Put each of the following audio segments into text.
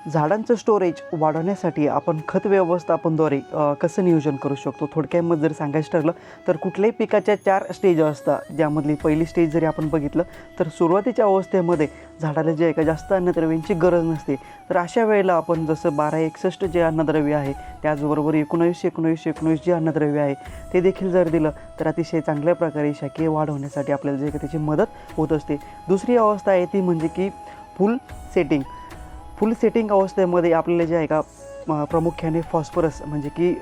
झाडांचं स्टोरेज वाढवण्यासाठी आपण खत व्यवस्थापनाद्वारे कसं नियोजन करू शकतो? थोडक्यामध्ये जर सांगायचं ठरलं तर कुठल्याही पिकाच्या 4 स्टेज असतात, ज्यामधली पहिली स्टेज जरी आपण बघितलं तर सुरुवातीच्या अवस्थेमध्ये झाडाला जे आहे का जास्त अन्नद्रव्यांची गरज नसते. तर अशा वेळेला आपण जसं 1261 जे अन्नद्रव्य आहे, त्याचबरोबर 19-19-19 जे अन्नद्रव्य आहे ते देखील जर दिलं तर अतिशय चांगल्या प्रकारे शाकीय वाढ होण्यासाठी आपल्याला जे आहे का त्याची मदत होत असते. दुसरी अवस्था आहे ती म्हणजे की फुल सेटिंग अवस्थेमध्ये आपल्याला जे आहे का प्रामुख्याने फॉस्फरस म्हणजे की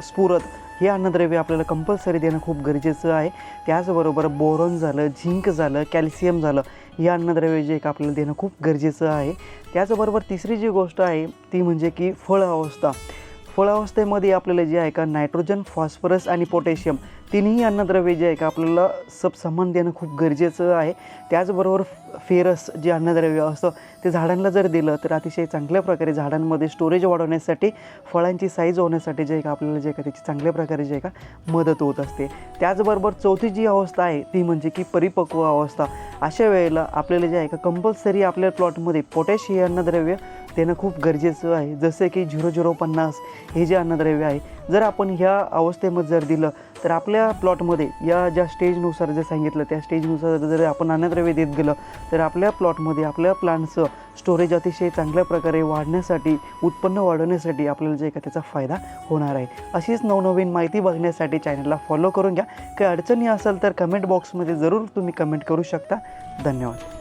स्फुरद हे अन्नद्रव्य आपल्याला कंपल्सरी देणं खूप गरजेचं आहे. त्याचबरोबर बोरॉन झालं, झिंक झालं, कॅल्शियम झालं, हे अन्नद्रव्य जे आहे का आपल्याला देणं खूप गरजेचं आहे. त्याचबरोबर तिसरी जी गोष्ट आहे ती म्हणजे की फळ अवस्थेमध्ये आपल्याला जे आहे का नायट्रोजन, फॉस्फरस आणि पोटॅशियम तिन्ही अन्नद्रव्ये जे आहे का आपल्याला समान देणं खूप गरजेचं आहे. त्याचबरोबर फेरस जे अन्नद्रव्य असतं ते झाडांना जर दिलं तर अतिशय चांगल्या प्रकारे झाडांमध्ये स्टोरेज वाढवण्यासाठी, फळांची साईज होण्यासाठी जे आहे का आपल्याला जे आहे का त्याची चांगल्या प्रकारे जे आहे का मदत होत असते. त्याचबरोबर चौथी जी अवस्था आहे ती म्हणजे की परिपक्व अवस्था. अशा वेळेला आपल्याला जे आहे का कंपल्सरी आपल्या प्लॉटमध्ये पोटॅश हे अन्नद्रव्य देणं खूप गरजेचं आहे. जसे की 0050 हे जे अन्नद्रव्य आहे, जर आपण ह्या अवस्थेमध्ये जर दिलं तर आपल्या प्लॉटमध्ये या ज्या स्टेजनुसार जे सांगितलं त्या स्टेजनुसार जर आपण अन्नद्रव्य देत गेलं तर आपल्या प्लॉटमध्ये आपल्या प्लांटचं स्टोरेज अतिशय चांगल्या प्रकारे वाढण्यासाठी, उत्पन्न वाढवण्यासाठी आपल्याला जे का त्याचा फायदा होणार आहे. अशीच नवनवीन माहिती बघण्यासाठी चॅनलला फॉलो करून घ्या. काही अडचणी असेल तर कमेंट बॉक्समध्ये जरूर तुम्ही कमेंट करू शकता. धन्यवाद.